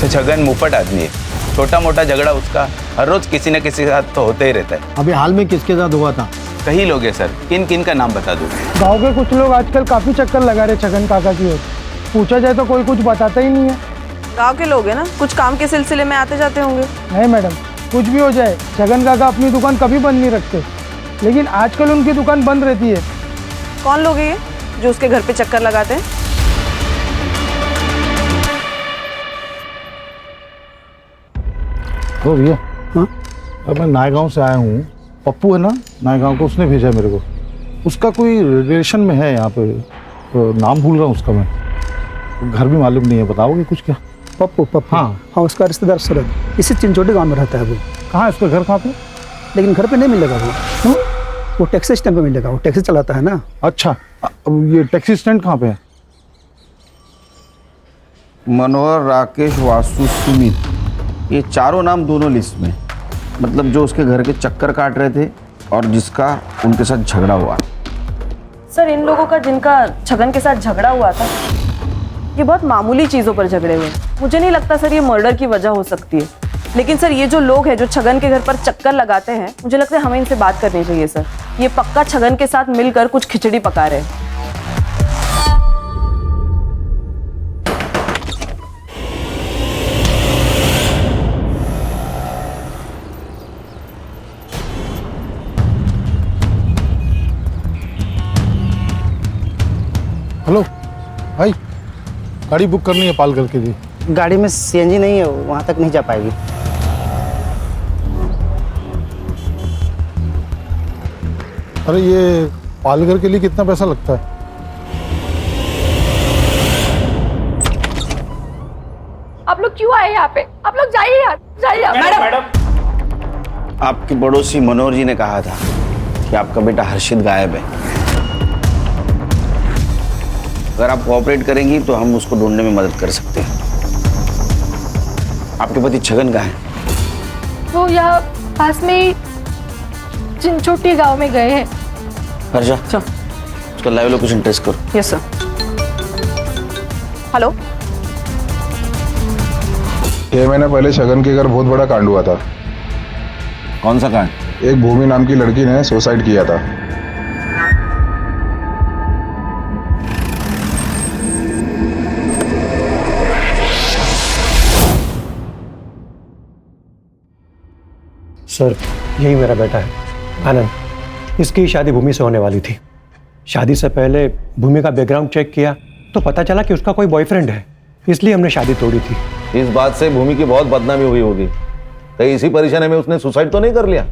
Speaker 19: छगन मुफट आदमी है, छोटा मोटा झगड़ा उसका हर रोज किसी न किसी के साथ तो होते ही रहता है।
Speaker 9: अभी हाल में किसके साथ हुआ था?
Speaker 19: कई लोग हैं सर, किन किन का नाम बता दूं?
Speaker 16: गांव के कुछ लोग आजकल काफी चक्कर लगा रहे छगन काका की ओर। पूछा जाए तो कोई कुछ बताता ही नहीं है।
Speaker 2: गांव के लोग हैं ना, कुछ काम के सिलसिले में आते जाते होंगे।
Speaker 16: नहीं मैडम, कुछ भी हो जाए छगन काका अपनी दुकान कभी बंद नहीं रखते, लेकिन आजकल उनकी दुकान बंद रहती है।
Speaker 2: कौन लोग हैं ये जो उसके घर पे चक्कर लगाते हैं?
Speaker 8: ओ भैया, हाँ अब मैं नायगांव से आया हूँ। पप्पू है ना नायगांव को, उसने भेजा मेरे को। उसका कोई रिलेशन में है यहाँ पे, तो नाम भूल रहा हूँ उसका मैं। घर भी मालूम नहीं है, बताओगे कुछ क्या?
Speaker 17: पप्पू पप्पू हाँ उसका रिश्तेदार सूरज इसी चिंचोटी गांव में रहता है वो।
Speaker 8: कहाँ है उसका घर, कहाँ पे?
Speaker 17: लेकिन घर पे नहीं मिलेगा वो। क्यों? वो टैक्सी स्टैंड पे मिलेगा, वो टैक्सी चलाता है ना।
Speaker 8: अच्छा, अब ये टैक्सी स्टैंड कहाँ पे है?
Speaker 11: मनोहर, राकेश, वासु, सुमित, ये चारों नाम दोनों लिस्ट में, मतलब जो उसके घर के चक्कर काट रहे थे और जिसका उनके साथ झगड़ा हुआ।
Speaker 2: सर इन लोगों का जिनका छगन के साथ झगड़ा हुआ था, ये बहुत मामूली चीज़ों पर झगड़े हुए। मुझे नहीं लगता सर ये मर्डर की वजह हो सकती है। लेकिन सर ये जो लोग हैं जो छगन के घर पर चक्कर लगाते हैं, मुझे लगता है हमें इनसे बात करनी चाहिए सर। ये पक्का छगन के साथ मिलकर कुछ खिचड़ी पका रहे हैं।
Speaker 8: हेलो भाई, गाड़ी बुक करनी है पालघर के लिए।
Speaker 9: गाड़ी में सीएनजी नहीं है, वहाँ तक नहीं जा पाएगी।
Speaker 8: अरे ये पालघर के लिए कितना पैसा लगता है?
Speaker 3: आप लोग क्यों आए यहाँ पे? आप लोग जाइए यार, जाइए आप।
Speaker 11: मैडम, आपके पड़ोसी मनोहर जी ने कहा था कि आपका बेटा हर्षित गायब है। अगर आप कोऑपरेट करेंगी तो हम उसको ढूंढने में मदद कर सकते हैं। आपके पति छगन कहाँ है?
Speaker 3: वो यहाँ पास में ही चिंचोटी गांव में गए हैं।
Speaker 11: हर्षा, उसका लाइव लोकेशन ट्रेस करो।
Speaker 2: Yes sir. हेलो,
Speaker 20: 6 महीने पहले छगन के घर बहुत बड़ा कांड हुआ था।
Speaker 11: कौन सा कांड?
Speaker 20: एक भूमि नाम की लड़की ने सुसाइड किया था।
Speaker 15: सर यही मेरा बेटा है आनंद। इसकी शादी भूमि से होने वाली थी। शादी से पहले भूमि का बैकग्राउंड चेक किया तो पता चला कि उसका कोई बॉयफ्रेंड है, इसलिए हमने शादी तोड़ी थी।
Speaker 13: इस बात से भूमि की बहुत बदनामी हुई होगी, कहीं इसी परेशानी में उसने सुसाइड तो नहीं कर लिया?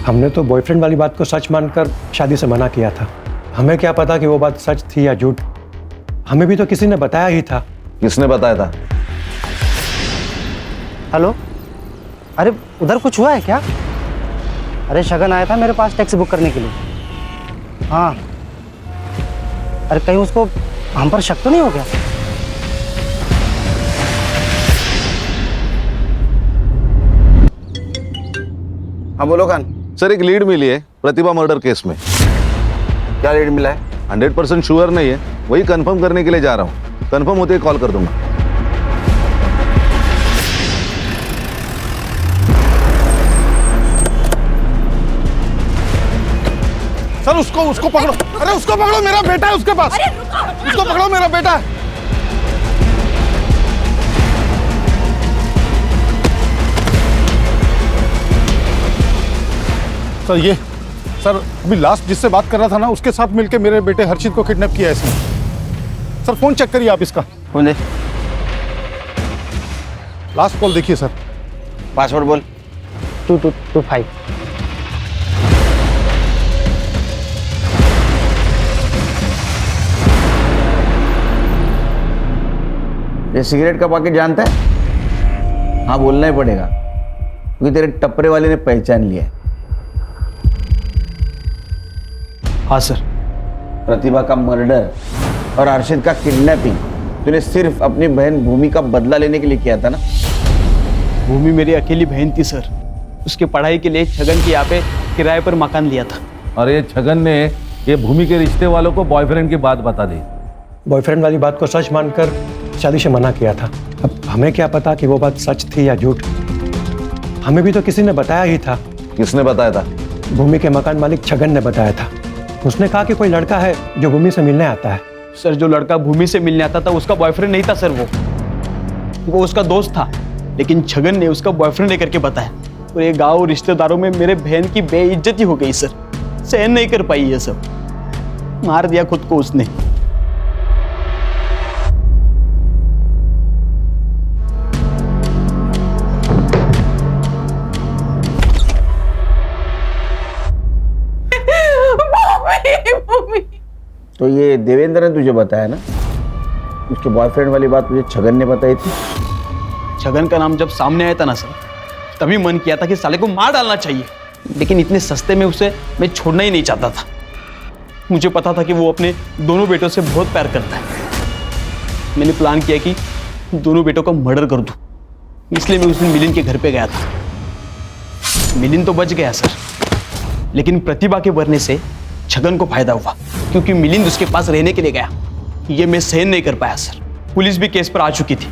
Speaker 15: हमने तो बॉयफ्रेंड वाली बात को सच मानकर शादी से मना किया था। हमें क्या पता कि वो बात सच थी या झूठ। हमें भी तो किसी ने बताया ही था।
Speaker 13: किसने बताया था?
Speaker 9: हेलो, अरे उधर कुछ हुआ है क्या? अरे शगन आया था मेरे पास टैक्सी बुक करने के लिए। हाँ, अरे कहीं उसको हम पर शक तो नहीं हो गया?
Speaker 11: हाँ बोलो खान।
Speaker 13: सर एक लीड मिली है प्रतिभा मर्डर केस में।
Speaker 11: क्या लीड मिला है?
Speaker 13: 100% श्योर नहीं है, वही कंफर्म करने के लिए जा रहा हूँ। कंफर्म होते ही कॉल कर दूंगा।
Speaker 8: सर उसको पकड़ो। अरे उसको पकड़ो, मेरा बेटा है उसके पास। उसको पकड़ो, मेरा बेटा है। सर ये सर अभी लास्ट जिससे बात कर रहा था ना, उसके साथ मिलके मेरे बेटे हर्षित को किडनैप किया है इसने। सर फोन चेक करिए आप इसका।
Speaker 11: फोन दे।
Speaker 8: लास्ट कॉल देखिए सर।
Speaker 11: पासवर्ड बोल।
Speaker 9: 2225।
Speaker 11: ये सिगरेट का पैकेट जानता है? हाँ बोलना ही पड़ेगा क्योंकि तेरे टपरे वाले ने पहचान लिया है।
Speaker 15: हाँ सर।
Speaker 11: प्रतिभा का मर्डर और अर्शित का किडनैपिंग तूने सिर्फ अपनी बहन भूमि का बदला लेने के लिए किया था ना?
Speaker 15: भूमि मेरी अकेली बहन थी सर। उसके पढ़ाई के लिए छगन के यहाँ पे किराए पर मकान लिया था।
Speaker 13: और ये छगन ने ये भूमि के रिश्ते वालों को बॉयफ्रेंड की बात बता दी।
Speaker 21: बॉयफ्रेंड वाली बात को सच मानकर शादी से मना किया था। अब हमें क्या पता कि वो बात सच थी या झूठ। हमें भी तो किसी ने बताया ही था।
Speaker 13: किसने बताया था?
Speaker 21: भूमि के मकान मालिक छगन ने बताया था। उसने कहा कि कोई लड़का है जो भूमि से मिलने आता है।
Speaker 15: सर जो लड़का भूमि से मिलने आता था उसका बॉयफ्रेंड नहीं था सर, वो उसका दोस्त था। लेकिन छगन ने उसका बॉयफ्रेंड लेकर के बताया और ये गाँव रिश्तेदारों में मेरे बहन की बेइज्जती हो गई सर। सहन नहीं कर पाई ये सब, मार दिया खुद को उसने।
Speaker 11: तो ये देवेंद्र ने तुझे बताया ना? उसके बॉयफ्रेंड वाली बात मुझे छगन ने बताई थी।
Speaker 15: छगन का नाम जब सामने आया था ना सर, तभी मन किया था कि साले को मार डालना चाहिए, लेकिन इतने सस्ते में उसे मैं छोड़ना ही नहीं चाहता था। मुझे पता था कि वो अपने दोनों बेटों से बहुत प्यार करता है। मैंने प्लान किया कि दोनों बेटों का मर्डर कर दूं, इसलिए मैं उस दिन मिलिंद के घर पे गया था। मिलिंद तो बच गया सर, लेकिन प्रतिभा के मरने से छगन को फायदा हुआ क्योंकि मिलिंद उसके पास रहने के लिए गया। ये मैं सहन नहीं कर पाया सर। पुलिस भी केस पर आ चुकी थी।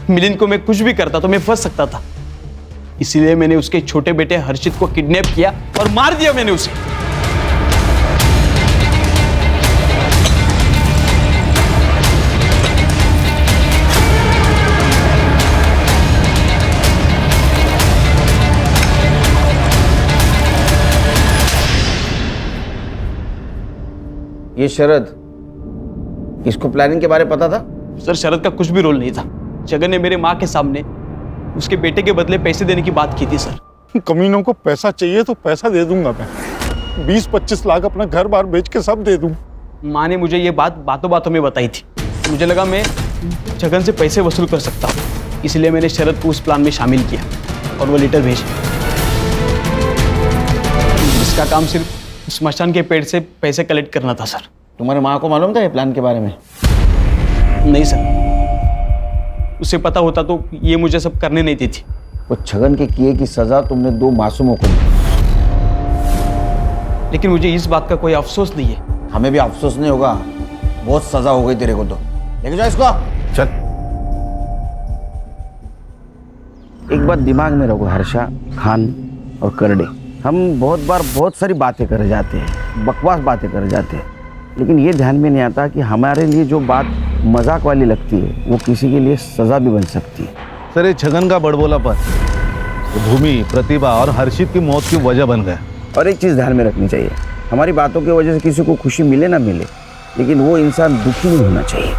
Speaker 15: मिलिंद को मैं कुछ भी करता तो मैं फंस सकता था, इसीलिए मैंने उसके छोटे बेटे हर्षित को किडनैप किया और मार दिया मैंने उसे।
Speaker 11: ये शरद, इसको प्लानिंग के बारे में पता था?
Speaker 15: सर शरद का कुछ भी रोल नहीं था। छगन ने मेरे माँ के सामने उसके बेटे के बदले पैसे देने की बात की थी सर।
Speaker 8: कमीनों को पैसा चाहिए तो पैसा दे दूंगा मैं। 20-25 लाख अपना घर बार बेच के सब दे दूं।
Speaker 15: माँ ने मुझे ये बात बातों बातों में बताई थी। मुझे लगा मैं छगन से पैसे वसूल कर सकता हूँ, इसलिए मैंने शरद को उस प्लान में शामिल किया और वो लेटर भेजा। इसका काम सिर्फ स्मशान के पेड़ से पैसे कलेक्ट करना था सर।
Speaker 11: तुम्हारे माँ को मालूम था ये प्लान के बारे में?
Speaker 15: नहीं सर, उसे पता होता तो ये मुझे सब करने नहीं देती।
Speaker 11: वो छगन के किए की सजा तुमने 2 मासूमों को दी,
Speaker 15: लेकिन मुझे इस बात का कोई अफसोस नहीं है।
Speaker 11: हमें भी अफसोस नहीं होगा, बहुत सजा हो गई तेरे को। तो लेके जाओ इसको।
Speaker 13: चल।
Speaker 11: एक बात दिमाग में रखो हर्षा, खान और करडे, हम बहुत बार बहुत सारी बातें कर जाते हैं, बकवास बातें कर जाते हैं, लेकिन ये ध्यान में नहीं आता कि हमारे लिए जो बात मजाक वाली लगती है वो किसी के लिए सजा भी बन सकती है।
Speaker 13: सर ये छगन का बड़बोलापन भूमि, प्रतिभा और हर्षित की मौत की वजह बन गया।
Speaker 11: और एक चीज़ ध्यान में रखनी चाहिए, हमारी बातों की वजह से किसी को खुशी मिले ना मिले, लेकिन वो इंसान दुखी नहीं होना चाहिए।